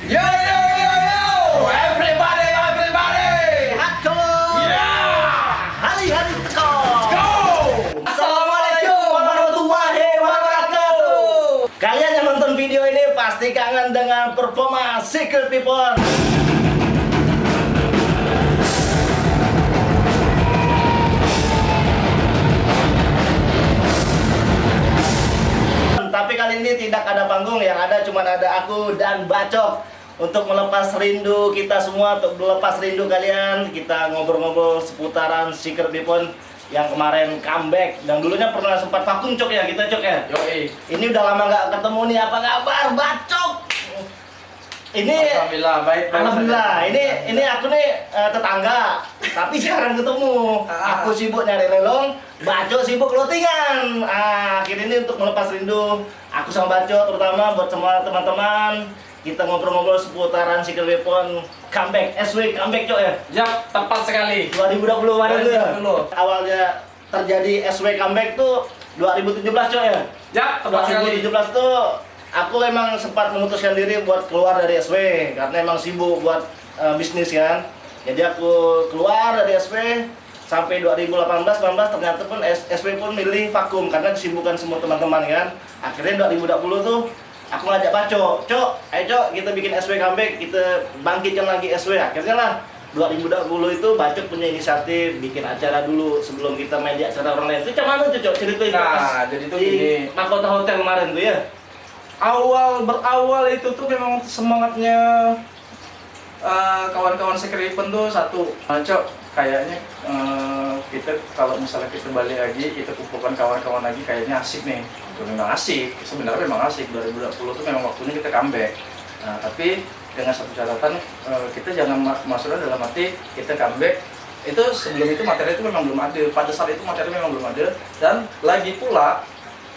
Yo yo yo yo, everybody, hato, hari-hari talk. Go! Assalamualaikum warahmatullahi wabarakatuh. Kalian yang nonton video ini pasti kangen dengan performa Secret People. Tapi kali ini tidak ada panggung, yang ada cuma ada aku dan Bacok. Untuk melepas rindu kita semua, untuk melepas rindu kalian, kita ngobrol-ngobrol seputaran Secret People yang kemarin comeback. Dan dulunya pernah sempat vakum Cok ya, kita Cok ya. Yoi. Ini udah lama nggak ketemu nih, apa kabar Bacok? Ini Alhamdulillah baik. Alhamdulillah, ini aku nih tetangga, tapi jarang ketemu. Aku sibuk nyari lelong, Bacok sibuk lotingan. Akhir ini untuk melepas rindu, aku sama Bacok terutama buat semua teman-teman, kita ngobrol-ngobrol seputaran Secret Weapon comeback, SW comeback Cok ya. Yap, tepat sekali. 2020 kemarin tuh ya. 2020. Awalnya terjadi SW comeback tuh 2017 Cok ya. Yap, tepat sekali. 2017 tuh aku emang sempat memutuskan diri buat keluar dari SW karena emang sibuk buat bisnis kan. Jadi aku keluar dari SW sampai 2018-19 ternyata pun SW pun milih vakum karena kesibukan semua teman-teman kan. Akhirnya 2020 tuh aku ngajak Bacok, Cok, ayo Cok kita bikin SW comeback, kita bangkitkan lagi SW. Akhirnya lah 2020 itu Bacok punya inisiatif bikin acara dulu sebelum kita main di acara orang lain. Itu macam mana tuh Cok ceritain Nah, jadi tuh di gini. Mahkota Hotel kemarin tuh ya. Berawal itu tuh memang semangatnya kawan-kawan Secret Weapon tuh satu. Cok, kayaknya kita kalau misalnya kita balik lagi, kita kumpulkan kawan-kawan lagi kayaknya asik nih. Memang asik, sebenarnya memang asik. 2020 tuh memang waktunya kita comeback. Nah, tapi dengan satu catatan, kita jangan maksudnya dalam arti kita comeback itu sebelum itu materi itu memang belum ada. Pada saat itu materi memang belum ada, dan lagi pula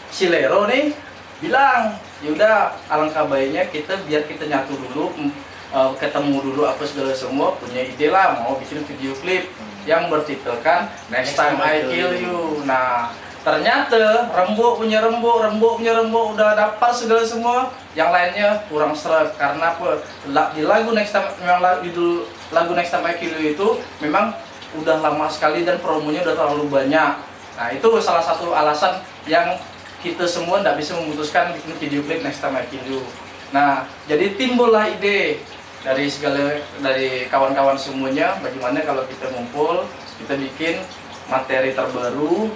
si Lero nih bilang, yaudah alangkah baiknya biar kita nyatu dulu, ketemu dulu apa segala semua, punya ide lah mau bikin video klip yang bertitelkan Next Time I Kill You. Nah, ternyata Rembo punya Rembo udah dapat segala semua, yang lainnya kurang seret karena apa? Di lagu Next Time, memang judul lagu Next Time I Kill You itu memang udah lama sekali dan promonya udah terlalu banyak. Nah, itu salah satu alasan yang kita semua tidak bisa memutuskan bikin video klip Next Time I Kill You. Nah, jadi timbullah ide dari kawan-kawan semuanya, bagaimana kalau kita ngumpul, kita bikin materi terbaru,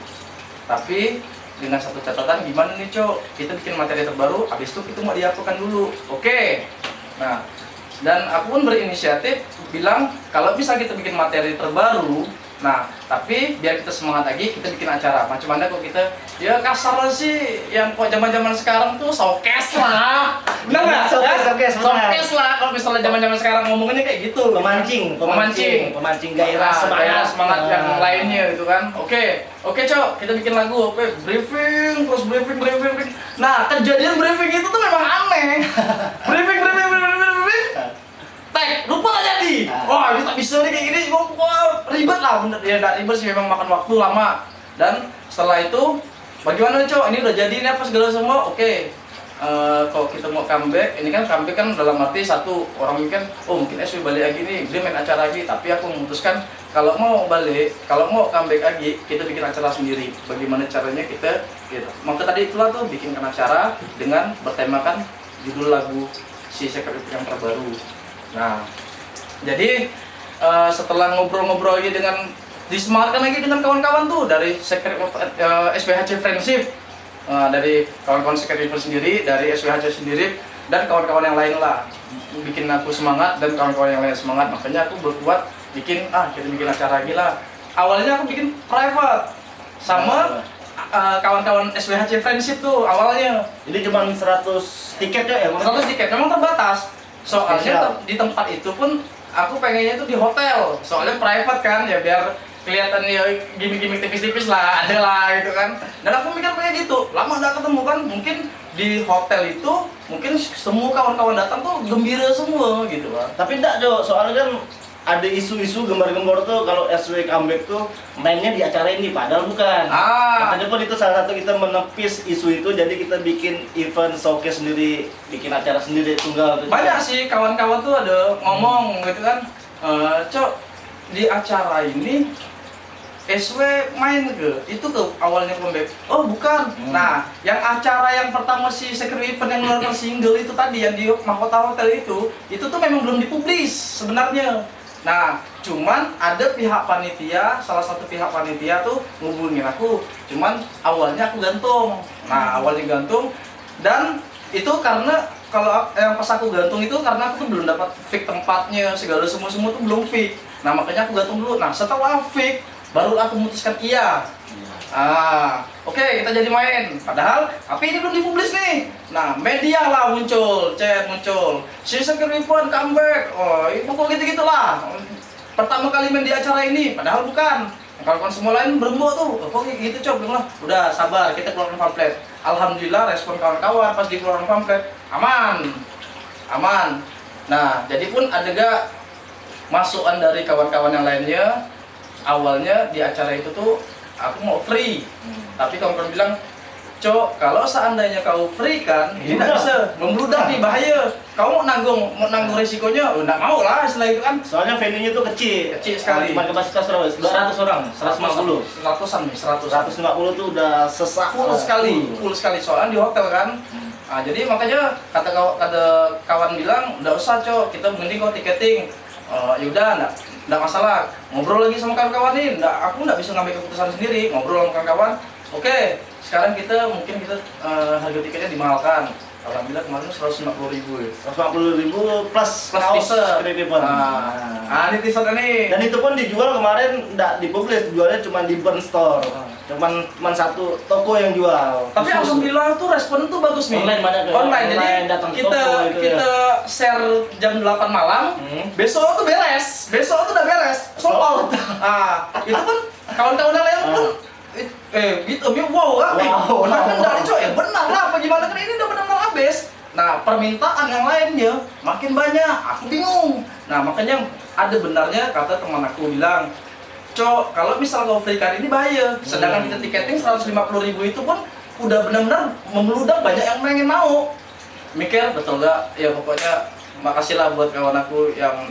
tapi dengan satu catatan, gimana nih Cok, kita bikin materi terbaru, habis itu kita mau diapakan dulu. Oke. Nah, dan aku pun berinisiatif bilang kalau bisa kita bikin materi terbaru, nah tapi biar kita semangat lagi, kita bikin acara. Macam mana kok kita, ya kasar sih, yang kok zaman-zaman sekarang tuh showcase lah. Benar nggak? Showcase lah. Kalau misalnya zaman-zaman sekarang ngomongnya kayak gitu. Pemancing gairah semangat yang lainnya gitu kan. Oke Cok, kita bikin lagu. Oke, briefing. Nah, kejadian briefing itu tuh memang aneh. briefing. Lupa nggak jadi. Wah, ini tak bisa nih kayak gini. Wah, ribet lah. Bener ya, nggak ribet sih, memang makan waktu lama. Dan setelah itu, bagaimana Cok? Ini udah jadi, ini apa segala semua? Oke. Kalau kita mau comeback, ini kan comeback kan dalam arti satu orang mungkin, oh mungkin SW balik lagi nih, dia main acara lagi. Tapi aku memutuskan kalau mau comeback lagi, kita bikin acara sendiri. Bagaimana caranya kita gitu. Maka tadi itulah tuh bikinkan acara dengan bertemakan judul lagu si Secret Weapon yang terbaru. Nah, jadi setelah ngobrol-ngobrol lagi dengan disemangatkan lagi dengan kawan-kawan tuh dari SWHC Friendship, dari kawan-kawan Secret Weapon sendiri, dari SWHC sendiri, dan kawan-kawan yang lain lah, bikin aku semangat dan kawan-kawan yang lain semangat. Makanya aku berbuat kita bikin acara lagi lah. Awalnya aku bikin private sama kawan-kawan SWHC Friendship tuh awalnya. Jadi cuma 100 tiket ya? 100 tiket, memang terbatas. Soalnya di tempat itu pun aku pengennya itu di hotel, soalnya private kan ya, biar kelihatan ya gimmick-gimmick tipis-tipis lah, ada lah gitu kan. Dan aku mikir kayak gitu, lama gak ketemu kan, mungkin di hotel itu mungkin semua kawan-kawan datang tuh gembira semua gitu lah. Tapi enggak Jo, soalnya kan ada isu-isu gembar-gembor tuh kalau SW comeback tuh mainnya di acara ini, padahal bukan. Makanya pun itu salah satu kita menepis isu itu, jadi kita bikin event showcase sendiri, bikin acara sendiri tunggal. Banyak sih kawan-kawan tuh ada ngomong gitu kan, Cok, di acara ini SW main itu ke awalnya comeback. Oh bukan. Nah, yang acara yang pertama si Secret Event yang ngeluarkan single itu tadi yang di Mahkota Hotel itu tuh memang belum dipublis sebenarnya. Nah, cuman ada pihak panitia, salah satu pihak panitia tuh ngubungin aku. Cuman awalnya aku gantung. Nah, awalnya gantung dan itu karena kalau yang pas aku gantung itu karena aku tuh belum dapat fix tempatnya, segala semua tuh belum fix. Nah, makanya aku gantung dulu. Nah, setelah fix baru aku memutuskan iya. Oke, kita jadi main. Padahal, tapi ini belum dipublis nih. Nah, media lah muncul, chat muncul. Si Secret Event comeback. Oh, itu kok gitu-gitulah. Pertama kali main di acara ini, padahal bukan. Kawan-kawan semua lain berembuk tuh. Oh, kok gitu, Cok? Bilang lah, udah sabar, kita keluarin pamflet. Alhamdulillah respon kawan-kawan pas dikeluarin pamflet, aman. Aman. Nah, jadi pun ada gak masukan dari kawan-kawan yang lainnya. Awalnya di acara itu tuh aku mau free, tapi kawan-kawan bilang, Cok, kalau seandainya kau free kan, ini nggak bisa, membludak nih, bahaya. Kau mau nanggung resikonya, nggak mau lah setelah itu kan. Soalnya venue-nya tuh kecil Sekali. Cuma kapasitas berapa? 200 orang, 150. 100-an nih, 150 tuh udah sesak. full sekali. Soalnya di hotel kan. Nah, jadi makanya kata kawan bilang, nggak usah Cok, kita mending kau tiketing. Yaudah, nggak masalah. Ngobrol lagi sama kawan-kawan nih, aku nggak bisa ngambil keputusan sendiri. Ngobrol sama kawan-kawan. Oke, sekarang mungkin kita harga tiketnya dimahalkan. Alhamdulillah kemarin 150.000 ya. 150.000 plus Plus t-shirt. Event. Ini t-shirt ini. Dan itu pun dijual kemarin nggak dipublis, jualnya cuma di Burn Store. Cuman satu toko yang jual. Tapi Khusus. alhamdulillah tuh respon tuh bagus nih. Online banyak ya. Online. Jadi datang ke kita toko gitu kita share jam 8 malam. Besok tuh beres. Besok tuh udah beres. Sold out. Itu pun kawan-kawan yang lain pun gitu, wow kan? Wow. Benar enggak Cok? Benar lah, apa gimana kan ini udah benar-benar habis. Nah, permintaan yang lainnya makin banyak, aku bingung. Nah, makanya ada benarnya kata teman aku bilang, Cok, kalau misal kau free card ini bahaya. Sedangkan kita tiketing 150.000 itu pun udah benar-benar memeludak, banyak yang pengen mau. Mikir betul nggak? Ya pokoknya makasihlah buat kawan aku yang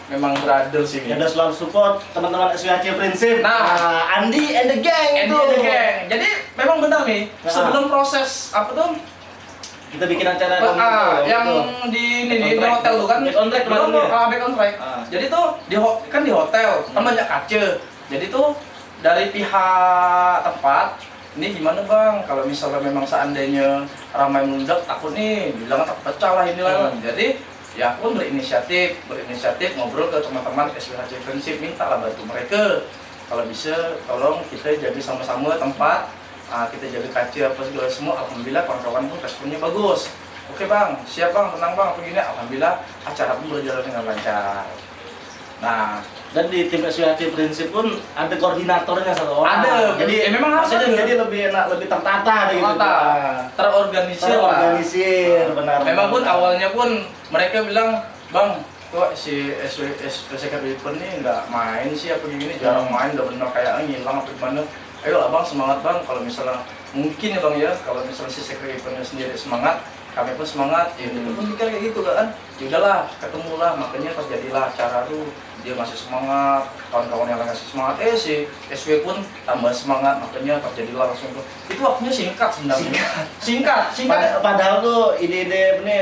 memang brother sih. Ya udah selalu support teman-teman SWHC Prinsip. Nah, Andi and the gang itu. Jadi memang benar nih, sebelum proses apa tuh kita bikin acara yang di hotel tuh kan, back on track kemarin ya? Back on track. Jadi tuh di hotel kan banyak kaca. Jadi tuh dari pihak tempat, ini gimana bang? Kalau misalnya memang seandainya ramai meledak, takut nih, bilang takut pecah lah inilah. Jadi ya aku pun berinisiatif ngobrol ke teman-teman SWHC Prinsip, minta lah bantu mereka. Kalau bisa, tolong kita jaga sama-sama tempat. Kita jaga kaca apa segala semua. Alhamdulillah kawan-kawan pun responnya bagus. Oke bang, siap bang, tenang bang, begini. Alhamdulillah acara pun berjalan dengan lancar. Nah, dan di tim SWHC Prinsip pun ada koordinatornya satu orang. Ada. Jadi memang harus jadi lebih enak, lebih tertata gitu. Terorganisir, benar. Memang pun awalnya pun mereka bilang, bang, kok si Secret Event nih nggak main sih apa gini, jarang main, udah benar kayak ngilang apa gimana. Ayo lah bang, semangat bang, kalau misalnya mungkin ya bang ya, kalau misalnya si Secret Eventnya sendiri semangat, kami pun semangat, ya kita pun mikir kayak gitu kan. Ya udahlah, ketemulah, makanya terjadilah acara tuh, dia masih semangat, kawan-kawan yang lain masih semangat, si SW pun tambah semangat, makanya terjadilah langsung tuh. Itu waktunya singkat sebenarnya. Singkat. Padahal tuh ide-ide ini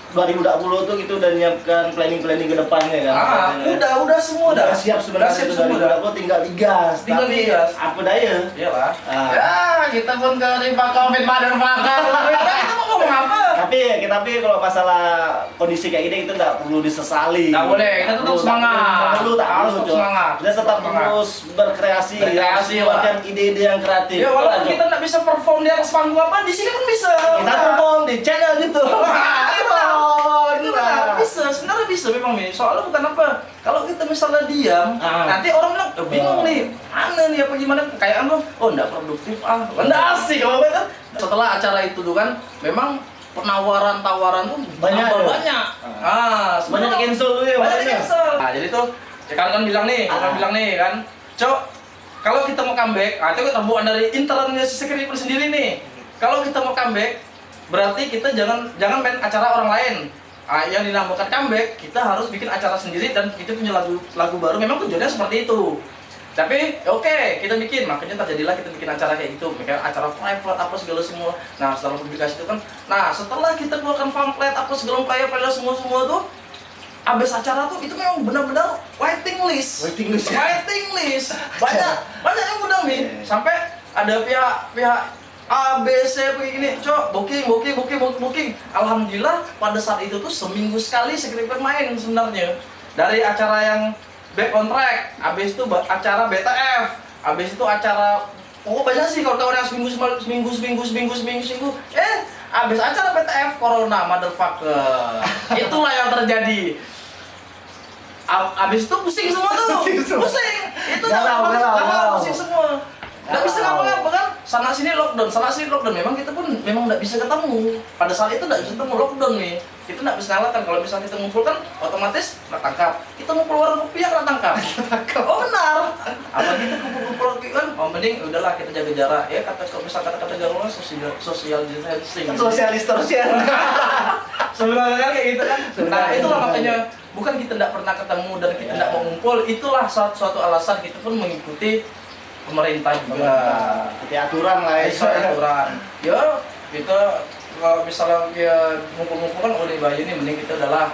2020 tuh gitu udah nyiapkan planning ke depannya kan. Udah semua dah. Siap sebenarnya. 2020 tinggal digas. Apa daya? Iyalah. Ya, kita pun terima Covid motherfucker. Kita mau ngomong apa? Tapi kalau masalah kondisi kayak gini itu nggak perlu disesali. Nggak boleh, kita tetap semangat. Harus semangat. Kita tetap terus berkreasi mengeluarkan ide-ide yang kreatif. Ya walaupun kita nggak bisa perform di atas panggung apa, di sini kan bisa. Kita perform di channel gitu. Bisa, sebenarnya bisa memang nih. Soalnya bukan apa, kalau kita misalnya diam, nanti orang bilang, bingung nih, mana nih apa gimana, kayak enggak produktif enggak asik kalau kan. Setelah acara itu tuh kan, memang tawaran tuh banyak. Banyak cancel tuh ya. Banyak cancel. Nah, jadi tuh ya kan bilang nih, kan, Cok, kalau kita mau comeback, itu bukan dari internnya si Sekriper sendiri nih. Kalau kita mau comeback, berarti kita jangan main acara orang lain. Yang dinamakan comeback, kita harus bikin acara sendiri dan kita punya lagu baru. Memang tujuannya seperti itu. Tapi oke, kita bikin, makanya terjadilah kita bikin acara kayak gitu, bikin acara private apa segala semua. Nah, setelah publikasi itu kan, nah setelah kita keluarkan pamflet apa segala upaya semua tuh, abis acara tuh itu memang benar-benar waiting list. Banyak yang undang nih, sampai ada pihak A, B, C begini, Cok, booking. Alhamdulillah pada saat itu tuh seminggu sekali Sekriper main sebenarnya. Dari acara yang back on track, abis itu acara BTF, abis itu acara banyak sih kawan-kawan yang seminggu. Abis acara BTF corona motherfucker. Itulah yang terjadi. Abis itu pusing semua tuh. Pusing. Itu galau, pusing semua. Nggak bisa ngapa-ngapa kan, sana sini lockdown. Memang kita pun memang nggak bisa ketemu. Pada saat itu nggak bisa ketemu, lockdown nih. Kita nggak bisa nyalakan. Kalau misalnya kita ngumpul kan, otomatis nggak tangkap. Kita ngumpul warung kopi ya nggak tangkap. Oh benar. Apa kita kumpul-kumpul kan? Oh mending udahlah kita jaga jarak. Ya kata-kata garuan social distancing. Sosialis terus ya. Sebenarnya kan kayak gitu kan. Nah itulah makanya bukan kita nggak pernah ketemu dan kita nggak mau ngumpul. Itulah suatu alasan kita pun mengikuti pemerintah juga. Jadi aturan lah ya. Aturan. Ya, kita kalau misalnya dia ngumpul-ngumpul kan oleh bayi ini mending kita udahlah.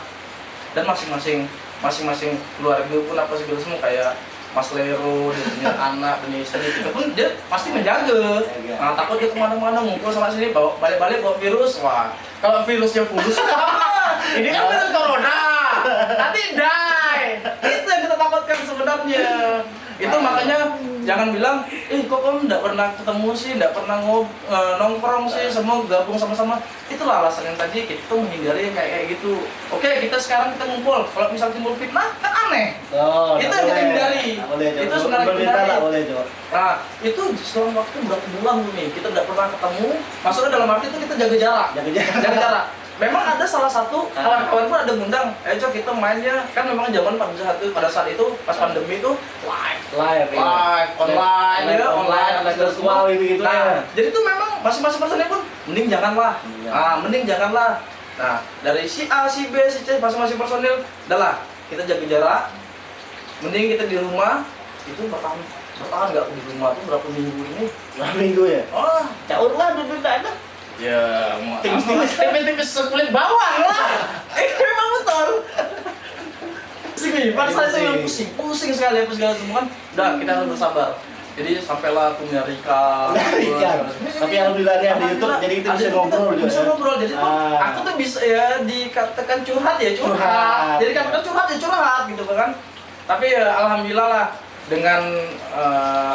Dan masing-masing keluarga pun apa segala semua kayak Mas Lero, dia punya anak, punya istri, itu pun dia pasti menjaga. Nah, takut dia kemana-mana ngumpul sama sini, balik-balik bawa virus. Wah, kalau virusnya fulus, apa? Ini kan virus corona. Nanti die. Itu yang kita takutkan sebenarnya. Itu makanya jangan bilang, kok kamu nggak pernah ketemu sih, nggak pernah nongkrong sih, semua gabung sama-sama. Itulah alasan yang tadi kita tuh menghindari kayak gitu. Oke, kita sekarang kita ngumpul. Kalau misal timbul fitnah, kan aneh. Itu yang kita hindari. Itu sebenarnya hindari. Nah, itu selama waktu berapa bulan tuh nih, kita nggak pernah ketemu. Maksudnya dalam arti itu kita jaga jarak. Jaga jarak. Memang ada salah satu kawan-kawan pun ada ngundang, Cok kita mainnya kan memang zaman pada saat itu pas pandemi itu live online virtual gitu ya. Jadi itu memang masing-masing personil pun mending janganlah. Nah, dari si A, si B, si C masing-masing personil udahlah kita jaga jarak. Mending kita di rumah itu bertahan nggak di rumah tuh berapa minggu ini? Berapa minggu ya? Oh, caur lah duduk ada. Ya, tipis kulit bawang lah. Memang betul. Sini, pada saat itu pusing sekali apa segala semua kan. Udah, kita harus bersabar. Jadi sampailah punya Rika. Tapi alhamdulillah di YouTube jadi kita bisa ngobrol juga. Bisa ngobrol. Jadi aku tuh bisa ya dikatakan curhat. Jadi katakan curhat gitu kan. Tapi ya alhamdulillah lah dengan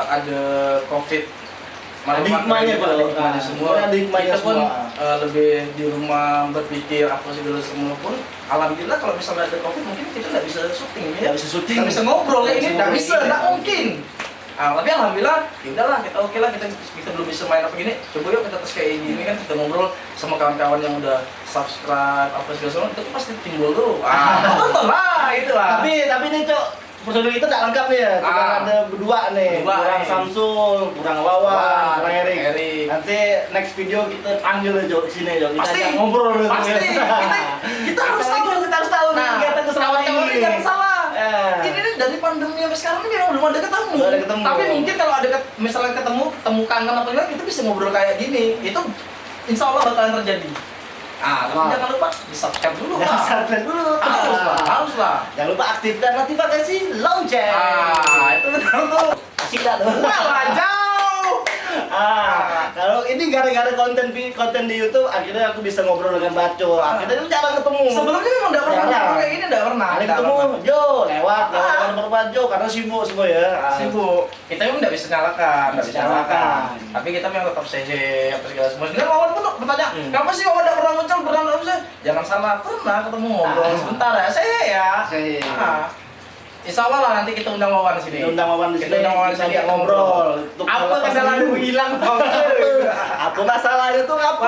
ada COVID. Hikmahnya semua. Kita pun lebih di rumah berpikir apa segala semua pun. Alhamdulillah kalau misalnya ada COVID mungkin kita nggak bisa syuting ya. Nggak bisa ngobrol kayak ini. Nggak mungkin. Tapi alhamdulillah, udahlah kita oke lah kita belum bisa main apa gini. Coba yuk kita tes kayak gini kan kita ngobrol sama kawan-kawan yang udah subscribe apa segala semua itu pasti timbul tuh. Tonton lah itu lah. Tapi nih Cok, personil itu tak lengkap ya. Cuma ada berdua nih. Kurang Samsul, kurang Wawan, kurang Erik. Nanti next video kita panggil Cok sini Cok. Kita ngobrol dulu. Pasti. Kita harus tahu. Nah, kita ini jangan salah. Ini dari pandemi sampai sekarang ini memang belum ada ketemu. Tapi mungkin kalau ada misalnya ketemu kangen apa enggak kita bisa ngobrol kayak gini. Itu insya Allah bakalan terjadi. Tapi jangan lupa di-subscribe dulu. Haruslah. Jangan lupa aktifkan notifikasi lonceng. Itu benar tuh. Kasih dah tuh. Malah jauh. Kalau ini gara-gara konten di YouTube akhirnya aku bisa ngobrol dengan Baco. Akhirnya itu jarang ketemu. Sebelumnya memang enggak pernah kayak gini, enggak pernah. Ada ketemu Jo lewat Jo karena sibuk semua ya. Sibuk. Kita memang enggak bisa nyalakan, Tapi kita memang tetap say apa segala semua. Dengan Wawan pun bertanya, "Kenapa sih Wawan enggak pernah muncul? Jangan salah, pernah ketemu ngobrol sebentar ya. Saya. Insya Allah lah nanti kita undang Wawan di sini. Kita undang Wawan di sini ngobrol. Apa kendala lu hilang? Apa masalahnya tuh apa?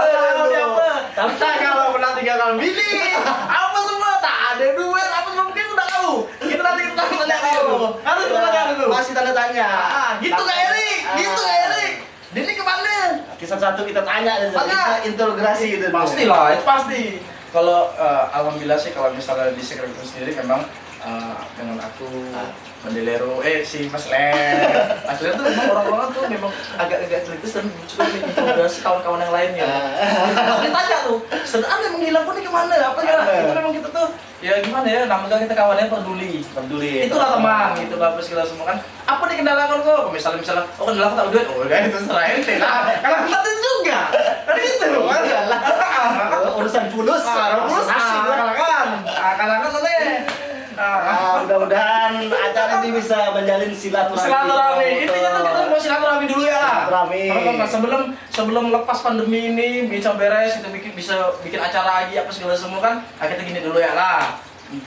Tapi kalau pernah 3 kali milih, apa semua tak ada duit, apa semua mungkin udah tahu. Kita nanti tanda tanya. Gitu Kak Erik, gitu Kak Erik. Denny kemana? Kisah satu kita tanya, Tanya. kita interogasi gitu. Pastilah, itu pasti. Kalau alhamdulillah sih kalau misalnya di Secret itu sendiri memang dengan aku Mendelero, si Mas Ler tuh memang orang-orang tuh memang agak-agak kritis dan juga menginterogasi kawan-kawan yang lainnya. Ditanya tuh, sebenarnya menghilang pun ini kemana? Apa ya? Itu memang kita tuh ya gimana ya, namanya kita kawannya peduli. Itulah teman, gitu lah segala semua kan. Apa nih kendala kok? Misalnya, oh kendala aku tak duit, oh kan itu serah ente lah. Kalau kita juga, kan gitu kan. Urusan fulus, kalangan nih. Mudah-mudahan acara ini bisa menjalin silaturahmi. Intinya tuh kita mau silaturahmi dulu ya. Silaturahmi. Kalau sebelum lepas pandemi ini bisa beres, kita bisa bikin acara lagi apa segala semua kan. Kita gini dulu ya lah.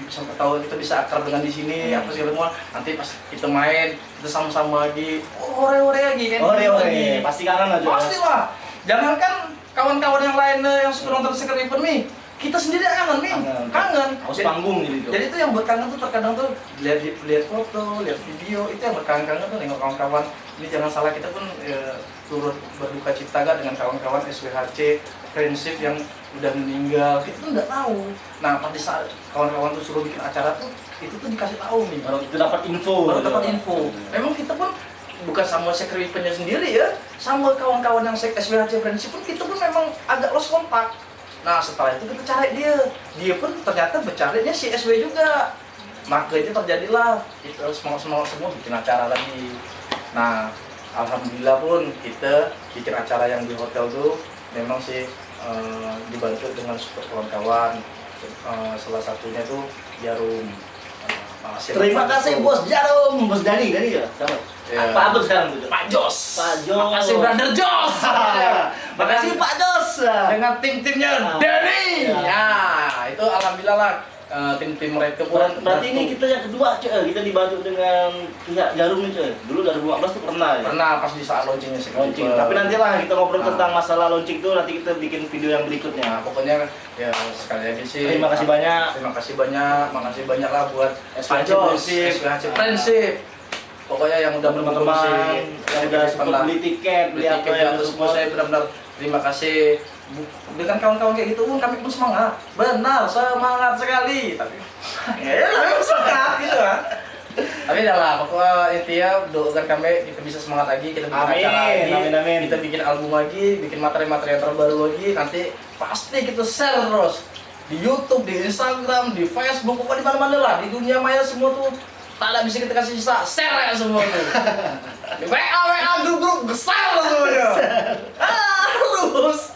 Sampai tahu kita bisa akrab dengan di sini apa segala semua. Nanti pas kita main, kita sama-sama lagi. Ore-ore lagi kan. Ore-ore. Pasti kangen aja. Pasti lah. Jangankan kawan-kawan yang lain yang suka nonton Secret Event nih. Kita sendiri kangen nih, kangen. Harus panggung gitu. Jadi itu yang buat kangen tuh terkadang tuh lihat foto, lihat video, itu yang buat kangen tuh nengok kawan-kawan. Ini jangan salah, kita pun turut berduka cita gak dengan kawan-kawan SWHC friendship yang udah meninggal. Kita tuh nggak tahu. Nah, pada saat kawan-kawan tuh suruh bikin acara tuh, itu tuh dikasih tahu nih. Baru itu dapat info. Memang kita pun bukan sama Secret Event-nya sendiri ya, sama kawan-kawan yang SWHC friendship pun kita pun memang agak lost kontak. Nah setelah itu kita cari dia pun ternyata bercarinya si SW juga. Makanya terjadilah kita semangat semua bikin acara lagi. Nah alhamdulillah pun kita bikin acara yang di hotel tuh memang sih dibantu dengan support kawan-kawan. Salah satunya tuh Jarum. Terima kasih Bos Jarum, Bos Dani ya. Sama. Ya. Pak Abdul sekarang tuh. Pak Jos. Makasih Brother Jos. Makasih Pak Jos. Dengan tim-timnya Denny. Ya, itu alhamdulillah lah tim-tim mereka pun. Berarti ini kita yang kedua, kita dibantu dengan pihak Jarum nih, Dulu 2015 tuh pernah ya. Pernah pas di saat launchingnya sih. Tapi nantilah kita ngobrol tentang masalah launching tuh, nanti kita bikin video yang berikutnya. Nah, pokoknya ya sekali lagi sih. Terima kasih banyak. Makasih banyak lah buat SWHC Friendship. Pokoknya yang udah teman-teman yang udah sempat beli tiket, beli apa yang semua, saya benar-benar terima kasih. Dengan kawan-kawan kayak gitu pun kami pun semangat. Benar, semangat sekali. Tapi ya semangat gitu kan. Tapi dah lah, pokoknya intinya doakan kami kita bisa semangat lagi, kita bikin acara lagi, amin. kita bikin album lagi, bikin materi-materi yang terbaru lagi. Nanti pasti kita share terus di YouTube, di Instagram, di Facebook, pokoknya di mana-mana lah, di dunia maya semua tuh. Tak ada bisa kita kasih sisa, share ya semua tuh. Di WA grup besar semuanya. Harus.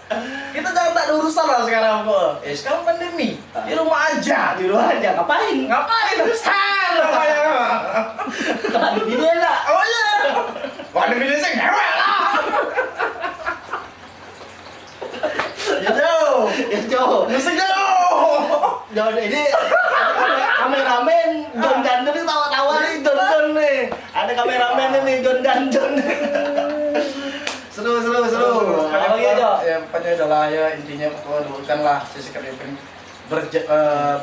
Kita jangan tak ada urusan lah sekarang kok. Sekarang pandemi, di rumah aja. Ngapain? Share namanya. Di video lah. Oh iya. Pandemi ini saya ngewek lah. Musik John ini kameramen John Gandon ini tawa-tawa nih John nih. Ada kameramen ini John Gandon. Seru. Ya pokoknya adalah ya intinya pokoknya doakan lah Secret Event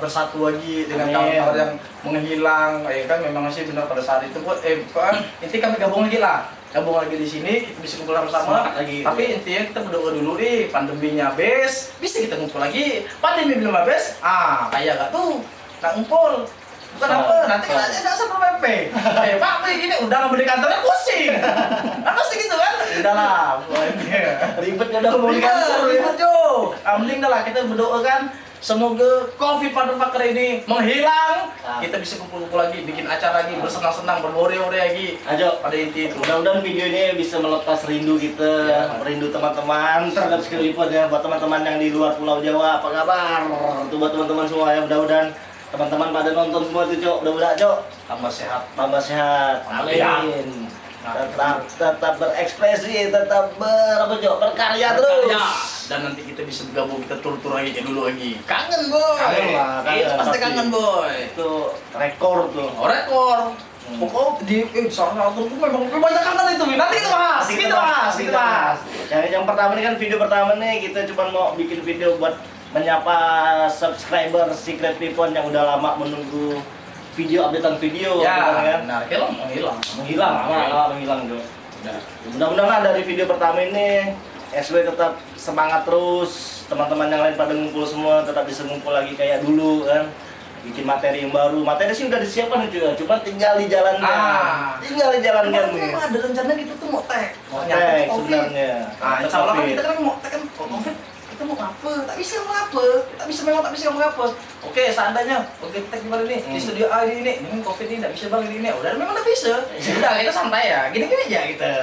bersatu lagi dengan kawan-kawan yang menghilang. Ya kan memang sih benar pada saat itu buat inti kami gabung lagi di sini, kita bisa kumpul bersama lagi. Tapi intinya kita berdoa dulu nih, pandeminya habis, bisa kita ngumpul lagi. Pandemi belum habis, kayak gak tuh, nak ngumpul. Bukan apa, nanti kan aja gak satu PP. Pak, ini udah nggak beli kantornya pusing. Apa sih gitu kan? Udahlah, Ribet udah mau di kantor. Ribet Jo. Mending dah lah kita berdoa kan. Semoga COVID motherfucker ini menghilang. Kita bisa kumpul-kumpul lagi, bikin acara lagi, bersenang-senang, berhore-hore lagi. Ayo, pada inti itu. Mudah-mudahan video ini bisa melepas rindu kita, rindu teman-teman terhadap Secret Event ya. Buat teman-teman yang di luar Pulau Jawa, apa kabar? Itu buat teman-teman semua ya. Mudah-mudahan teman-teman pada nonton semua itu, Cok. Mudah-mudahan, Cok, tambah sehat. Amin. Tetap berekspresi, tetap berkarya terus. Dan nanti kita bisa bergabung, kita tur-tur lagi kayak dulu lagi. Kangen boy. Kangen. Itu pasti kangen boy. Itu rekor tuh. Rekor. Pokoknya di soal tuh memang banyak kangen itu. Nanti kita bahas. Yang pertama ini kan video pertama nih, kita cuma mau bikin video buat menyapa subscriber Secret Event yang udah lama menunggu video updatean video Ya, gitu kan. benar. Hilang, Menghilang, lama menghilang tuh. Mudah-mudahan dari video pertama ini SW tetap semangat terus, teman-teman yang lain pada ngumpul semua tetap bisa ngumpul lagi kayak dulu kan. Bikin materi yang baru. Materi sih udah disiapkan juga, cuma tinggal dijalankan. Tinggal dijalankan nih. Memang ada rencana gitu tuh mau tag. Tag sebenarnya. Nah, insya Allah kan kita kan mau tag kan COVID. Kita mau ngapa? Tak bisa mau ngapa? Tak bisa memang tak bisa mau ngapa. Oke, seandainya oke tag gimana nih? Di studio A ini COVID ini tak bisa bang ini. Udah memang tak bisa. Sudah kita santai ya. Gini-gini aja kita.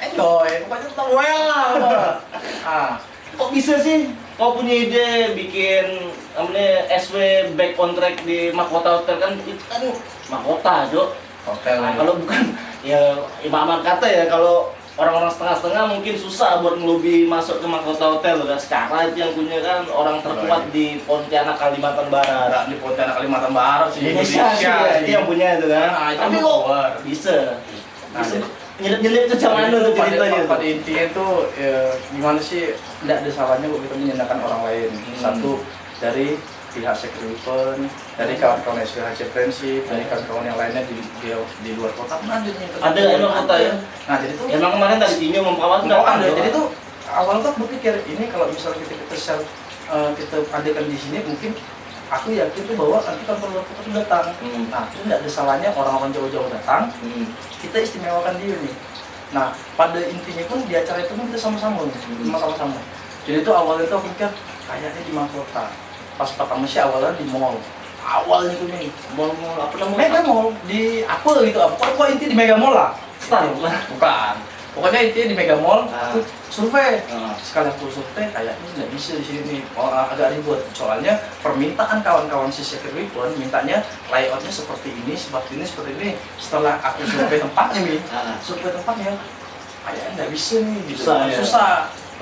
Enjoy. Pokoknya tetap well lah. Kok bisa sih? Kau punya ide bikin namanya SW back on track di Mahkota Hotel kan itu kan mahkota, Jok. Hotel. Nah, kalau bukan ya ibarat kata ya kalau orang-orang setengah-setengah mungkin susah buat ngelobi masuk ke Mahkota Hotel kan. Sekarang itu yang punya kan orang terkuat di Pontianak Kalimantan Barat. Ada di Pontianak Kalimantan Barat sih. Indonesia sih ya, itu yang punya itu kan. Nah, itu Tapi mau kok keluar. bisa. Nah, Nyelip-nyelip itu cuman itu ceritanya tuh. pada intinya tuh ya, gimana sih tidak ada salahnya kok kita menyenangkan orang lain. Satu dari pihak Sekripen, dari kawan-kawan SWHC Friendship, dari kawan-kawan yang lainnya di luar kota pun ada nih. Ada emang kota ya. Nah jadi tuh Emang kemarin tadi Tinyo mempawat nggak ada. Jadi tuh awalnya tuh berpikir ini kalau misalnya kita share kita adakan di sini mungkin aku yakin tuh bahwa nanti kan luar kota tuh datang. Nah itu tidak ada salahnya orang-orang jauh-jauh datang. Kita istimewakan dia nih. Nah pada intinya pun di acara itu pun kita sama-sama sama-sama. Jadi itu awalnya tuh aku pikir kayaknya di Mahkota. Pas pertama sih awalnya di mall. Awalnya tuh nih Mall apa namanya? Mega Mall di apa gitu apa? Pokoknya inti di Mega Mall lah. Star Bukan. Pokoknya intinya di Mega Mall. Aku survei. Ah. Sekali aku survei kayaknya nggak bisa di sini. Oh, agak ribet. Soalnya permintaan kawan-kawan si Secret Weapon mintanya layoutnya seperti ini, seperti ini. Setelah aku survei tempatnya nih, survei tempatnya kayaknya nggak bisa nih. Gitu. Susah, ya? Susah.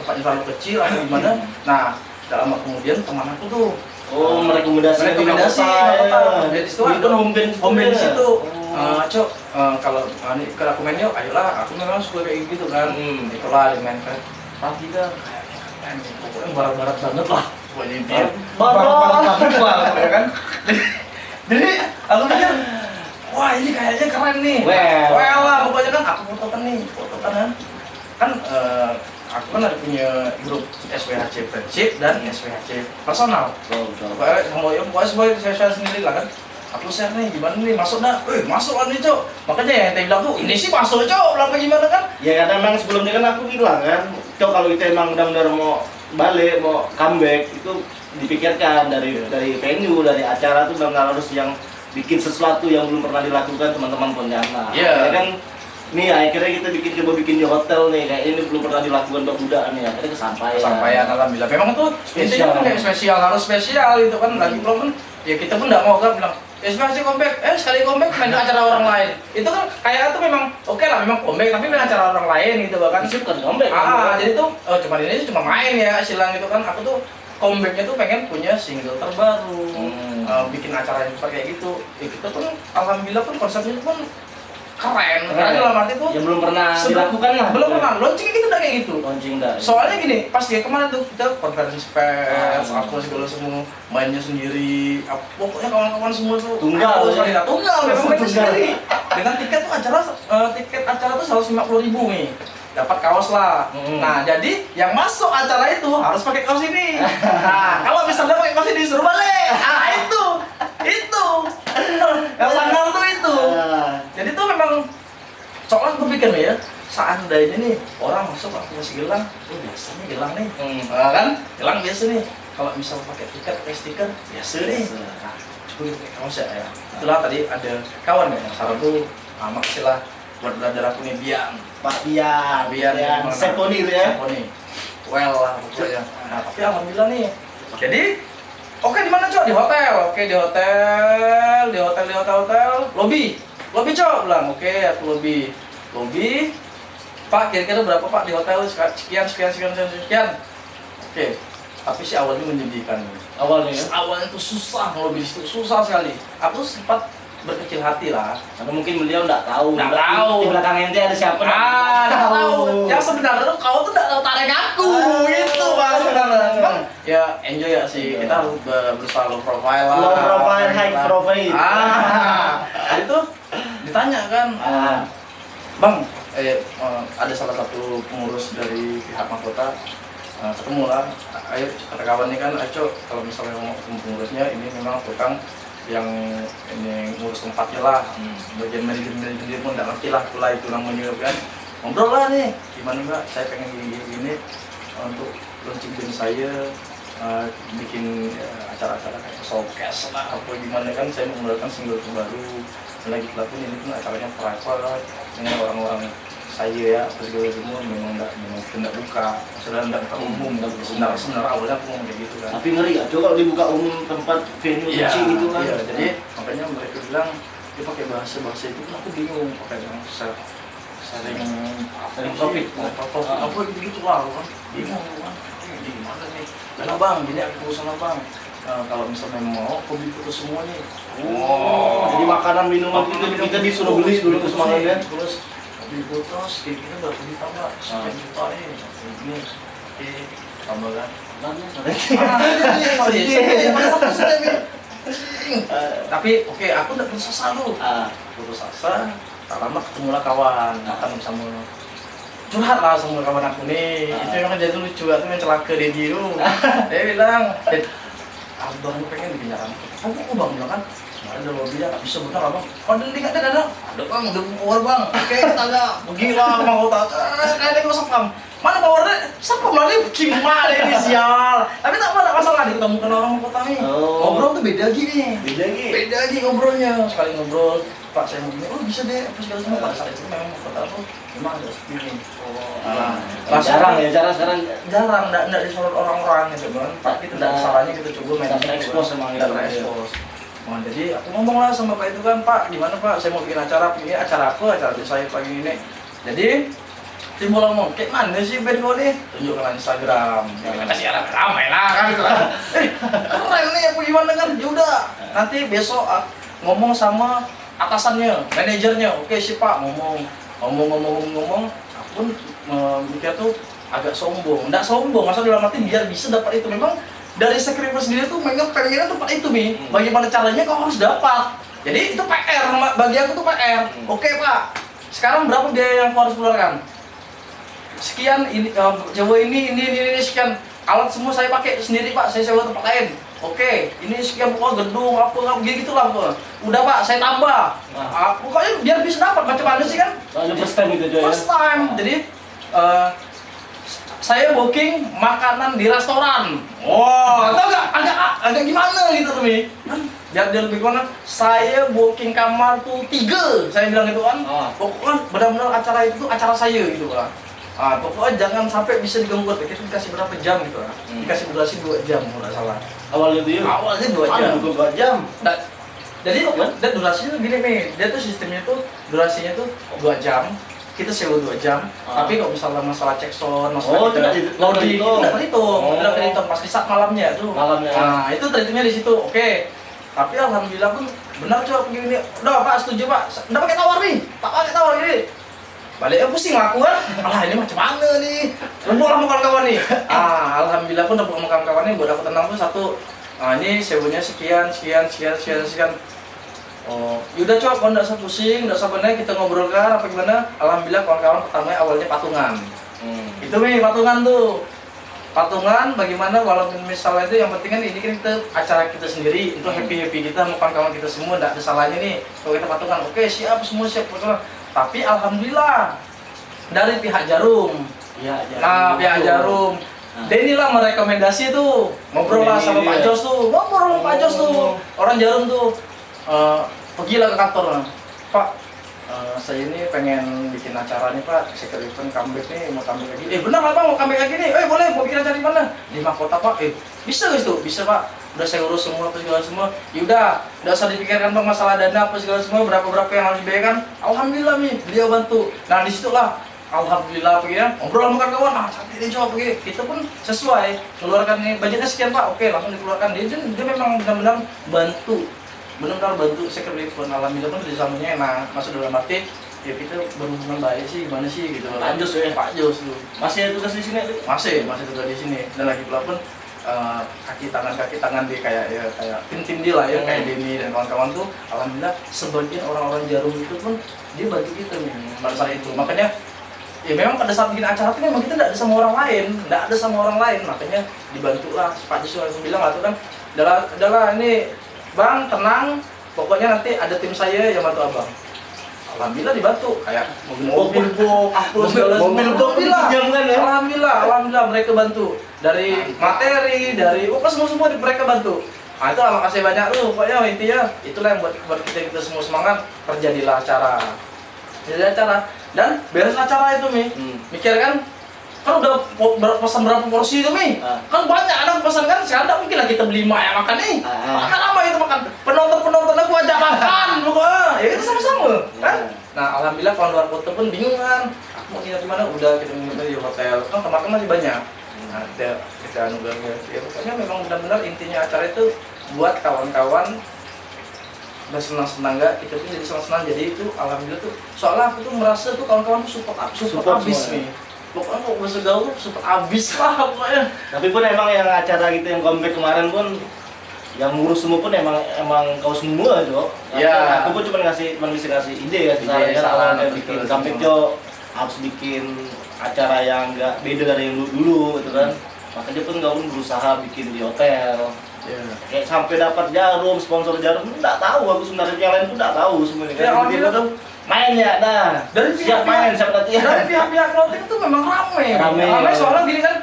Tempatnya terlalu kecil atau gimana? Nah, dalam waktu kemudian teman aku tuh merekomendasi di Mahkota. Jadi itu itu home base di situ. Cok, kalau ini ke aku main yuk, ayolah. Aku memang suka kayak gitu kan. Itulah di Minecraft. Tapi kan kayaknya pokoknya barat-barat banget lah. Pokoknya intinya. Barat banget lah, ya kan. Jadi aku pikir, wah ini kayaknya keren nih. Well lah, pokoknya kan aku fotokan kan aku kan ada punya grup SWHC Friendship dan SWHC personal. Pokoknya saya sendiri lah kan. Aku share nih gimana nih masuk dah. Masuk lah nih Cok. Makanya yang tadi bilang tuh ini sih masuk Cok. Bilang gimana kan? Ya karena memang sebelumnya kan aku bilang kan, Cok kalau kita emang benar-benar mau balik, mau comeback itu dipikirkan dari venue, dari acara tuh benar harus yang bikin sesuatu yang belum pernah dilakukan teman-teman Pontianak. Iya. Kan nih akhirnya kita coba bikin di hotel nih, kayak ini belum pernah dilakukan buat muda nih, akhirnya kesampaian alhamdulillah. Memang itu intinya kan kayak spesial, harus spesial itu kan. Lagi belum kan ya kita pun nggak mau kan bilang SWHC comeback, sekali comeback main di acara orang lain. Itu kan kayak itu memang oke lah, memang comeback tapi main acara orang lain gitu bahkan. Itu bukan comeback. Jadi tuh cuma ini cuma main ya silang gitu kan. Aku tuh comebacknya tuh pengen punya single terbaru, bikin acara yang kayak gitu. Ya kita pun alhamdulillah pun konsepnya pun keren. Dalam arti tuh yang belum pernah dilakukan lah. Belum pernah launching gitu udah kayak gitu. Launching dah. Soalnya gini, pas dia kemana tuh kita konferensi pers, apa segala semua mainnya sendiri. Pokoknya kawan-kawan semua tuh tunggal memang mainnya sendiri. Dengan tiket tuh tiket acara tuh 150.000 nih. Dapat kaos lah. Nah, jadi yang masuk acara itu harus pakai kaos ini. Nah, kalau misalnya pakai kaos ini suruh balik. Itu. Yang sangkal tuh itu. Jadi tuh memang soalnya aku pikir ya, seandainya nih orang masuk aku masih gelang, biasanya gelang nih. Kan? Gelang biasa nih. Kalau misalnya pakai tiket, pakai stiker, biasa nih. Nah, coba pakai kaos ya. Itulah tadi ada kawan ya, salah tuh makasih lah buat belajar aku nih Pak Bian, Seponi ya. Seponi. Well lah pokoknya. Nah, tapi alhamdulillah nih. Jadi, oke di mana Cok? Di hotel. Oke, di hotel. Lobby Cok bilang. Oke, aku lobby. Pak, kira-kira berapa Pak di hotel? Sekian. Oke. Tapi sih awalnya menyedihkan. Awalnya tuh susah ngelobi itu, susah sekali. Aku sempat berkecil hati lah, karena mungkin beliau nggak tahu di belakang ente ada siapa. Nggak tahu. Yang sebenarnya tuh kau tuh nggak tarik aku, itu Pak sebenarnya. Cuman ya enjoy ya sih, kita harus berusaha low profile lah. Low profile, high profile pahit. Itu ditanya kan, Bang, ada salah satu pengurus dari pihak mahkota, ketemu lah, ayo kata kawan ini kan, ayo kalau misalnya mau ketemu pengurusnya, ini memang tukang yang ini ngurus tempatnya lah, bagian manajemen pun nggak ngerti lah, pula itu namanya kan, ngobrol lah nih, gimana Mbak, saya pengen gini untuk launching band saya, bikin acara-acara kayak showcase lah, apa gimana kan, saya mengeluarkan single terbaru, dan lagi pula pun ini pun acaranya private dengan orang-orang saya ya, apa segala semua memang nggak buka, maksudnya nggak buka umum, sebenarnya awalnya aku ngomong kayak gitu kan. Tapi ngeri ya, coba dibuka umum tempat venue kecil gitu kan. Iya, jadi makanya mereka bilang dia pakai bahasa itu kan aku bingung, pakai yang sering topik, apa gitu lah, kan bingung kan, ini gimana nih? Karena bang, gini aku sama bang. Kalau misalnya mau, kopi putus semua nih. Jadi makanan minuman kita disuruh beli dulu ke semangatnya. Terus diputus, kayak gini udah beli tambah 1 juta nih, ini tambah kan? Tapi oke, aku udah putus asa lu, putus asa, tak lama ketemulah kawan, makan sama curhat lah sama kawan aku nih, itu memang jadi lucu, aku mencelaka dia dulu, dia bilang, abang pengen bikin nyaran, aku bang bilang kan, ada lobby ya, bisa bener abang. Oh, ada nggak ada bang, udah power bang. Oke, kita ada. Begila, mau tahu. Kayaknya gue sapam. Mana powernya? Sapam lagi cuma ini sial. Tapi tak ada masalah diketemukan orang kota nih. Ngobrol tuh beda gini. Beda lagi ngobrolnya. Sekali ngobrol, Pak saya mau gini. Oh bisa deh. Apa segala semua. Pada saat itu memang kota tuh memang ada seperti ini. Jarang ya, sekarang jarang. Nggak disorot orang-orang gitu kan. Tapi tidak salahnya kita coba main. Expose emang tidak expose. Nah, jadi aku ngomong lah sama Pak itu kan, Pak, gimana Pak, saya mau bikin acara, ini acara apa, acara di saya pagi ini. Jadi, timbul ngomong, kayak mana sih band gue nih? Tunjukkan Instagram, yang kasih ramai lah kan gitu kan. Keren nih, apa gimana kan, yaudah, nanti besok ngomong sama atasannya, manajernya, oke sih Pak, ngomong, aku pun mikir tuh agak sombong, nggak sombong, maksudnya dalam arti biar bisa dapat itu, memang dari Sekriper sendiri tuh pengennya tempat itu nih, bagaimana caranya kau harus dapat. Jadi itu PR, bagi aku tuh PR. Oke Pak, sekarang berapa biaya yang kau harus keluarkan? Sekian, ini Jawa ini sekian. Alat semua saya pakai sendiri Pak, saya sewa tempat lain. Oke, ini sekian pokoknya gedung apa gitu lah Pak. Udah Pak, saya tambah. Pokoknya biar bisa dapat macam mana sih kan? First time gitu aja ya. First time. Jadi saya booking makanan di restoran. Wow, tau nggak? Agak gimana gitu tuh Mi? Kan biar dia lebih gimana? Saya booking kamar tuh 3, saya bilang gitu kan. Pokoknya benar-benar acara itu tuh acara saya gitu kan. Pokoknya jangan sampai bisa diganggu. Kita dikasih berapa jam gitu kan? Dikasih durasi 2 jam kalau nggak salah. Awalnya tuh ya? Awalnya 2 jam. 2 jam. Nah, jadi dan durasinya gini nih, dia tuh sistemnya tuh durasinya tuh 2 jam. Kita sewa 2 jam, tapi kalau misalnya masalah cek sound, masalah loading itu nggak terhitung, pas di saat malamnya tuh. Nah itu terhitungnya di situ, oke. Tapi alhamdulillah pun benar coba begini, udah Pak setuju Pak, udah pakai tawar nih, tak pakai tawar ini. Baliknya pusing lah aku kan, ini macam mana nih, rembuk lah sama kawan-kawan nih. Alhamdulillah pun rembuk sama kawan-kawan nih, buat aku tenang tuh satu, ini sewanya sekian. Oh, yaudah coba, kalau nggak usah pusing, nggak usah benar, kita ngobrolkan apa gimana. Alhamdulillah kawan-kawan pertamanya awalnya patungan. Itu nih patungan tuh. Patungan bagaimana walaupun misalnya itu yang penting kan ini kan kita acara kita sendiri, itu happy kita sama kawan-kawan kita semua, nggak ada salahnya nih kalau kita patungan. Oke siap, semua siap patungan. Tapi alhamdulillah dari pihak Jarum. Nah pihak Jarum. Denny lah merekomendasi tuh, ngobrol lah sama Pak Jos tuh, orang Jarum tuh. Pergilah ke kantor, Pak, saya ini pengen bikin acara nih Pak, Secret Event comeback nih, mau comeback lagi. Benar lah Pak, mau comeback lagi nih, boleh, mau bikin acara di mana? Di mahkota Pak, bisa guys tuh, bisa Pak, udah saya urus semua, apa segala semua. Yaudah, udah usah dipikirkan Bang masalah dana apa segala semua, berapa yang harus dibayarkan. Alhamdulillah nih, beliau bantu. Nah disitulah, alhamdulillah begini, ngobrol sama kawan, cantik deh coba begini. Kita pun sesuai, keluarkan nih, budgetnya sekian Pak, oke langsung dikeluarkan. Dia memang benar-benar bantu Secret Event. Alhamdulillah pun kerjasamanya enak, masuk dalam arti ya kita berhubungan baik sih, gimana sih gitu. Pak Jos tuh. Masih tugas di sini tuh? Masih tugas di sini. Dan lagi pula pun kaki tangan dia kayak tim dia lah ya, kayak Denny dan kawan-kawan tuh alhamdulillah sebagian orang-orang Jarum itu pun dia bantu kita nih pada saat itu. Makanya ya memang pada saat bikin acara itu memang kita tidak ada sama orang lain, makanya dibantulah Pak Jisu langsung bilang lah tuh kan, adalah ini Bang tenang, pokoknya nanti ada tim saya yang bantu abang. Alhamdulillah dibantu kayak mobil box, alhamdulillah mereka bantu dari materi, dari semua mereka bantu. Nah itu makasih banyak lu, pokoknya intinya itulah yang buat kita semua semangat. Terjadilah acara dan beres acara itu mikir kan udah pesan berapa porsi itu kan banyak ada pesan kan, sekarang mungkin lah kita beli mak yang makan nih makan apa itu makan penonton aku ajak makan pokoknya ya kita sama-sama kan. Nah alhamdulillah kawan luar kota pun bingung kan aku mau tinggal di mana, udah kita nginep di hotel kan kemarin masih banyak. Nah kita nungguin ya pokoknya memang benar-benar intinya acara itu buat kawan-kawan bersenang-senang gak, kita tuh jadi senang-senang. Jadi itu alhamdulillah tuh soalnya aku tuh merasa tuh kawan-kawan tuh support abis nih. Pokoknya kok bahasa gaul support abis lah pokoknya. Tapi pun emang yang acara gitu yang comeback kemarin pun yang ngurus semua pun emang kau semua Jo. Iya. Aku pun cuma bisa ngasih ide ya sekarang saran kalau bikin comeback Jo harus bikin acara yang enggak beda dari yang dulu gitu kan. Makanya pun kau pun berusaha bikin di hotel. Kayak sampai dapat Jarum, sponsor Jarum, enggak tahu aku sebenarnya, yang lain pun enggak tahu semuanya. Tiba-tiba tuh main ya, dari siap main, siap latihan. Dari pihak-pihak clothing itu memang ramai soalnya gini kan,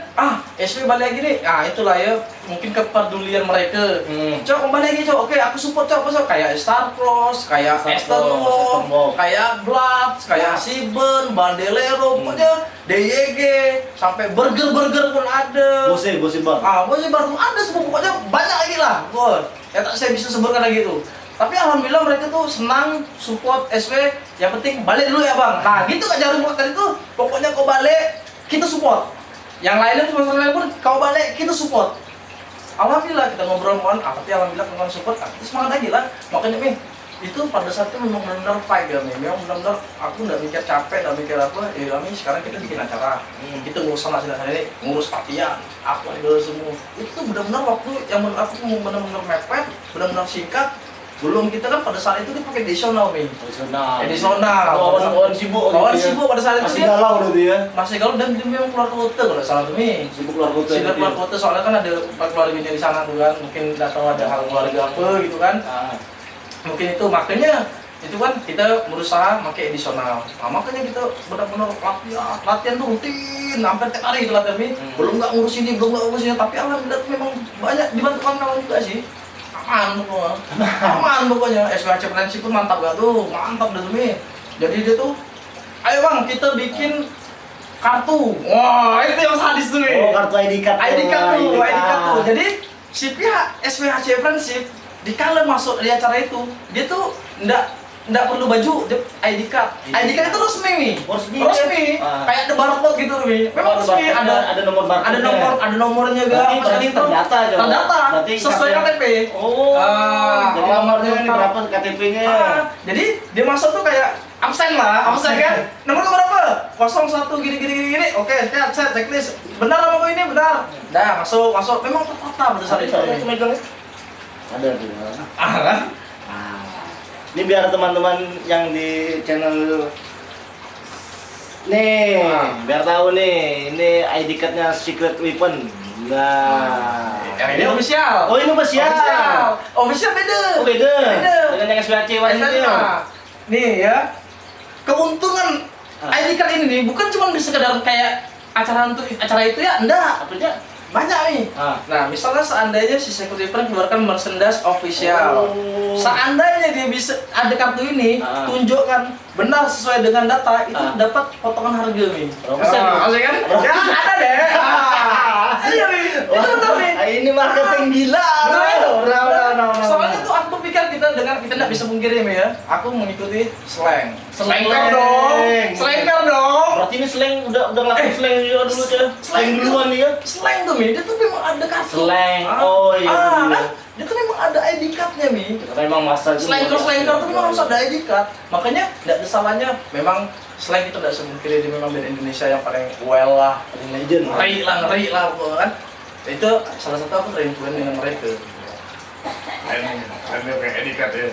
SW balik lagi nih, itulah ya mungkin kepedulian mereka. Cok kembali lagi cok, oke aku support cok, kayak Star Plus, kayak Esterlo, kayak Blood, kayak Siben, Bandelero, pokoknya DYG, sampai burger pun ada. Bose bar. Bose bar tuh ada semua, pokoknya banyak lagi lah. Ya tak saya bisa sebutkan lagi tuh. Tapi alhamdulillah mereka tuh senang support SW, yang penting balik dulu ya bang. Nah gitu Kak Jarum tadi tuh, pokoknya kau balik, kita support. Yang lainnya sponsor lain pun kau balik, kita support. Alhamdulillah kita ngobrol kawan, alhamdulillah kawan support, kita semangat lagi lah. Makanya itu pada saat itu memang benar-benar fight ya memang benar-benar aku nggak mikir capek, nggak mikir apa. Ya kami sekarang kita bikin acara, kita ngurus sama ini, ngurus latihan, apa itu semua. Itu tuh benar-benar waktu yang menurut aku benar-benar mepet, benar-benar singkat. Belum kita kan pada saat itu kita pakai edisional kawan sibuk pada saat itu masih galau dulu ya, masih galau dan dia memang keluar kota kalau salah tuh sibuk keluar kota soalnya kan ada keluarganya di sana tuh kan, mungkin nggak tahu ada hal keluarga apa gitu kan. Mungkin itu makanya itu kan kita berusaha pakai edisional. Nah, makanya kita benar-benar latihan tuh rutin hampir tiap hari itu latihan belum nggak ngurus ini tapi alhamdulillah memang banyak dibantu kawan-kawan juga sih. Aman pokoknya. SWH Friendship pun mantap gak tuh? Mantap dah tuh Jadi dia tuh, ayo bang kita bikin kartu. Wah itu yang sadis tuh kartu ID card tuh. Jadi si pihak SWH Friendship dikala masuk di acara itu, dia tuh nggak perlu baju ID card. ID card itu resmi kayak ada barcode gitu memang resmi, ada nomor barcode, ada nomornya berarti terdata sesuai KTP. Jadi nomornya ini berapa KTP-nya. Jadi dia masuk tuh kayak absen kan, nomor berapa 01 gini. Oke set checklist, benar nama gue ini benar, dah masuk memang tertata pada saat itu. Ada tuh kan. Ini biar teman-teman yang di channel nih biar tahu nih, ini ID card-nya Secret Weapon. Nah, yang ini official. Oh, ini official. Official beda. Oh, beda. Dengan yang SWC itu. Nih ya. Keuntungan ID card ini nih bukan cuma sekedar kayak acara itu ya, enggak. Artinya banyak nih. Nah, misalnya seandainya si Secret Weapon keluarkan merchandise official. Seandainya dia bisa ada kartu ini, tunjukkan benar sesuai dengan data, itu dapat potongan harga nih. Maksudnya kan? Ya ada deh. Iya nih. Itu benar nih. Ini marketing gila. Soalnya tuh aku pikir kita nggak bisa mengkirim ya. Aku mengikuti slang. Slangker dong. Berarti ini slang udah ngelakuin slang juga dulu aja. Slang duluan dia. Slang tuh dia tuh memang ada kartu. Slang. Oh iya. Kan? Dia tuh memang ada ID card-nya memang masa Slangker tuh memang harus ada ID card. Makanya nggak ada salahnya. Memang slang itu nggak semungkin dia memang band Indonesia yang paling well lah, legend. Ngeri lah kan. Itu salah satu aku terinfluence dengan mereka. Keren kayak edikat ya.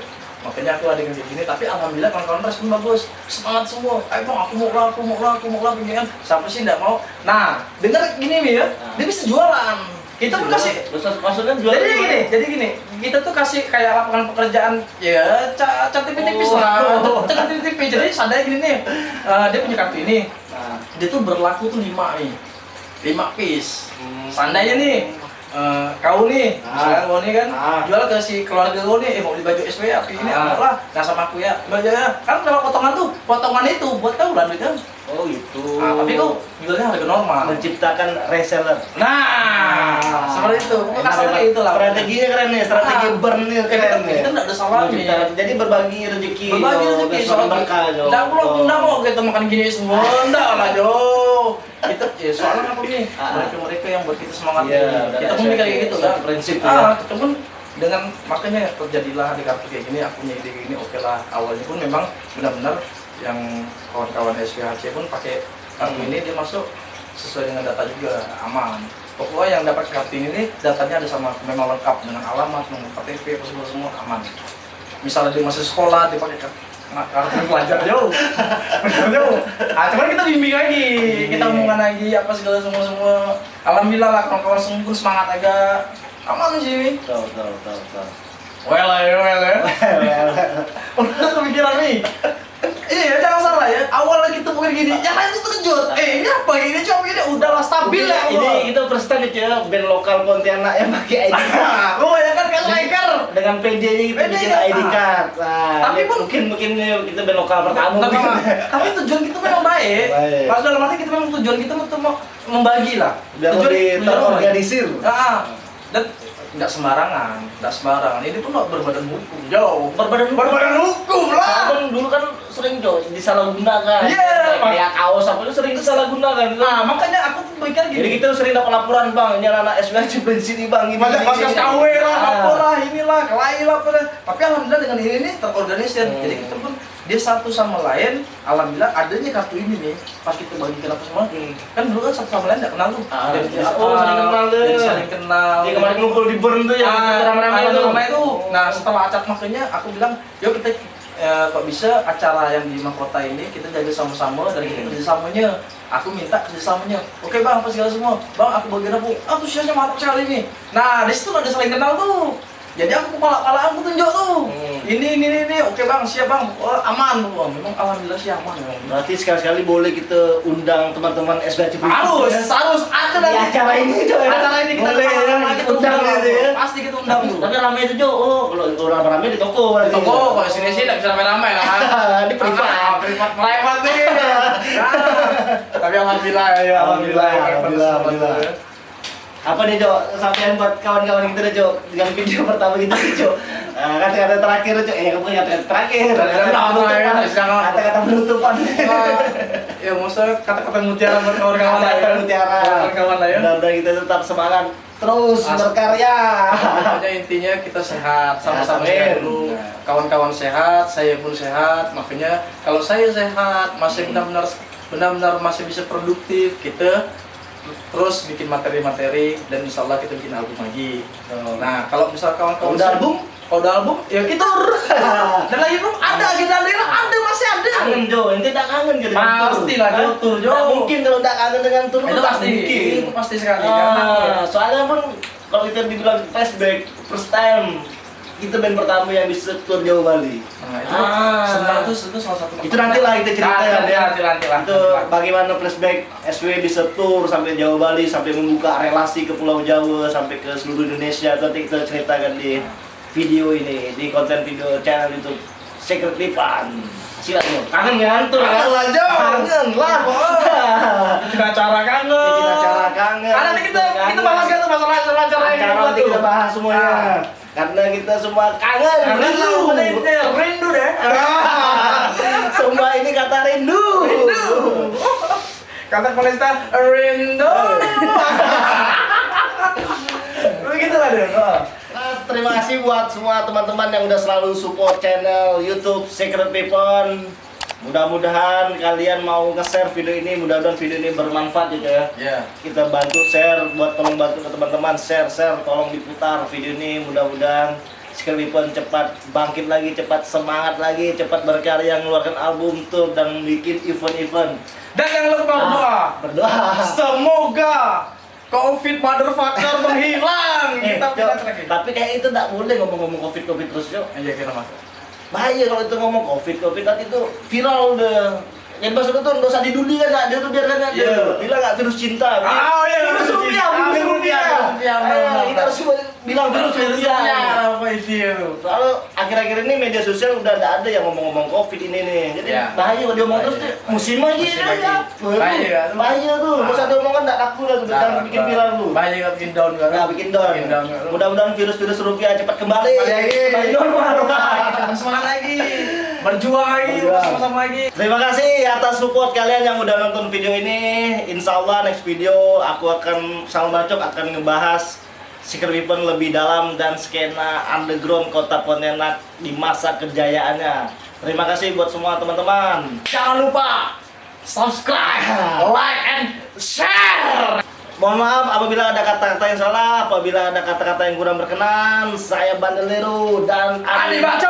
Makanya aku ada kayak gini, tapi alhamdulillah kawan-kawan respon bagus, semangat semua. Ayo bang, aku mau lah, begini kan. Siapa sih nggak mau? Nah, dengar gini nih ya, dia bisa jualan. Kita tuh kasih, maksudnya jualan jadi gini, kita tuh kasih kayak lapangan pekerjaan, ya tipis-tipis lah, tipis-tipis. Jadi sadar gini nih, dia punya kartu ini, dia tuh berlaku tuh 5 nih, 5 piece. Seandainya nih, kau nih, misalnya kau nih kan, jual ke si keluarga kau nih, mau beli baju SW apa ini, lah, nah sama aku ya, baju ya, kan dapat potongan tuh, potongan itu buat kau lah duitnya. Oh gitu. Tapi kau jualnya harga normal. Menciptakan reseller. Nah, seperti itu. Kasarnya itu lah. Strateginya keren nih, strategi burn nih keren nih. Kita nggak ada salahnya. Jadi berbagi rezeki. Berbagi rezeki soal berkah, Jo. Nggak mau kita makan gini semua, nggak lah Jo. Kita ya soalnya apa nih? Mereka yang buat kita semangat. Kita pun kayak gitu kan. Prinsip Kita pun dengan makanya terjadilah di kartu kayak gini, aku punya ide kayak gini, oke lah. Awalnya pun memang benar-benar yang kawan-kawan SPHC pun pakai kartu ini, dia masuk sesuai dengan data juga, aman. Pokoknya yang dapat kartu ini datanya ada sama, memang lengkap dengan alamat, nomor KTP, semua aman. Misalnya dia masih sekolah, dia pakai kartu pelajar jauh. Cuman kita bimbing lagi, kita omongan lagi apa segala semua. Alhamdulillah lah kawan-kawan semua pun semangat agak aman sih. Tahu. Well ya. Udah kepikiran nih. Iya, jangan salah ya. Awalnya kita bukan gini, yang lain itu terkejut. Ini apa ini? Coba ini udahlah stabil ya. Ini kita first time ya, band lokal Pontianak yang pakai ID card. Oh ya kan striker Dengan PD-nya kita bikin ID card. Nah, tapi pun mungkin kita band lokal pertama. Tapi tujuan kita memang baik. Pas dalam arti kita memang tujuan kita untuk membagi lah. Biar lebih terorganisir. Dan nggak sembarangan. Ini pun nggak berbadan hukum, jauh. Berbadan hukum lah. Kan dulu kan sering disalahgunakan. Iya. Kayak kaos apa itu sering disalahgunakan. Nah, makanya aku tuh bikin gini. Jadi kita sering dapat laporan, Bang, ini anak SPHC prinsip nih, Bang. Ini Pas KW lah, apa lah, inilah, kelahi lah, apa. Tapi alhamdulillah dengan ini terorganisir. Jadi kita pun dia satu sama lain, alhamdulillah adanya kartu ini nih. Pas kita bagikan apa semua, kan dulu kan satu sama lain nggak kenal tuh. Saling kenal. Dia kemarin ngumpul di burn tuh yang ramai itu. Nah setelah acak makanya aku bilang, yuk kita kok bisa acara yang di mahkota ini kita jaga sama-sama dari kita kerjasamanya. Aku minta kerjasamanya. Oke bang, apa segala semua. Bang aku bagian apa? Antusiasnya mantap sekali nih. Nah di situ ada saling kenal tuh. Jadi aku kepala aku tunjuk tuh. Ini. Oke bang, siap bang. Aman tuh. Memang alhamdulillah sih aman. Berarti sekali-sekali boleh kita undang teman-teman SPHC. Harus ada di acara ini tuh. Acara ini kita undang gitu ya. Pasti kita undang tuh. Tapi ramai itu Jo. Kalau rame di toko. Di toko, kalau sini sih nggak bisa ramai-ramai lah kan. Di privat nih. Tapi alhamdulillah ya. Alhamdulillah. Apa nih Jo, sampean buat kawan-kawan kita deh Jo, dengan video pertama kita Jo. Kata-kata terakhir Jo, kamu kata-kata terakhir. Kata-kata penutupan. Ya maksudnya kata-kata mutiara buat kawan-kawan lah ya. Kawan-kawan lah ya. Mudah-mudahan kita tetap semangat terus berkarya. Pokoknya intinya kita sehat, sama-sama sehat dulu. Kawan-kawan sehat, saya pun sehat. Makanya kalau saya sehat, masih benar-benar masih bisa produktif, kita terus bikin materi-materi dan insya Allah kita bikin album lagi. Nah kalau misal kawan-kawan udah album ya kita dan lagi belum ada agenda daerah, masih ada. Kangen Jo, ente tak kangen gitu. Pasti lah tur Jo. Mungkin kalau tak kangen dengan tur itu pasti. Mungkin. Itu pasti sekali. Soalnya pun kalau kita dibilang flashback first time kita band pertama yang bisa tur Jawa Bali. Nah, itu itu salah satu. Itu nantilah kita cerita ya. Nanti lah. Itu bagaimana flashback SW bisa tur sampai Jawa Bali, sampai membuka relasi ke Pulau Jawa, sampai ke seluruh Indonesia. Itu nanti kita ceritakan di video ini, di konten video channel YouTube Secret Lipan. Silakan. Kangen kan tur? Kangen lah Jo. Kangen lah. Kita acara kangen. Karena kita bahas kan masalah acara nanti kita bahas semuanya. Karena kita semua kangen, rindu deh. Semua ini kata rindu. Kata Palestina rindu. Begitu lah deh. Terima kasih buat semua teman-teman yang udah selalu support channel YouTube Secret Weapon. Mudah-mudahan kalian mau nge-share video ini, mudah-mudahan video ini bermanfaat gitu ya. Iya. Kita bantu share, tolong bantu ke teman-teman, share, tolong diputar video ini, mudah-mudahan Secret Weapon cepat bangkit lagi, cepat semangat lagi, cepat berkarya, mengeluarkan album tuh dan bikin event-event. Dan jangan lupa berdoa. Berdoa. Semoga COVID motherfucker menghilang. Kita Cok, pindah lagi. tapi kayak itu tak boleh ngomong-ngomong covid terus Cok. Iya kenapa? Bahaya kalau itu ngomong covid nanti itu viral udah. Yang maksudnya tuh nggak usah diduli kan, dia tuh biarkan aja. Iya. Bilang nggak virus cinta. Oh iya, virus rupiah, virus rupiah. Kita harus bilang virus rupiah. Apa itu? Soalnya akhir-akhir ini media sosial udah nggak ada yang ngomong-ngomong covid ini nih. Jadi Ya. bahaya kalau dia ngomong terus tuh musim aja Musim dia lagi. ya. Bahaya kan? Bahaya tuh. Nggak usah diomongkan nggak laku lah tuh, jangan bikin viral lu. Banyak yang bikin down kan? Nah, bikin down. Mudah-mudahan virus-virus rupiah cepat kembali. Kembali normal. Kita semangat lagi. Berjuang lagi, sama-sama lagi. Terima kasih atas support kalian yang udah nonton video ini. Insya Allah next video aku akan sama Bacok akan ngebahas Secret Weapon lebih dalam dan skena underground kota Pontianak di masa kejayaannya. Terima kasih buat semua teman-teman. Jangan lupa subscribe, like, and share. Mohon maaf apabila ada kata-kata yang salah, apabila ada kata-kata yang kurang berkenan. Saya Bandelero dan Ali Bacok.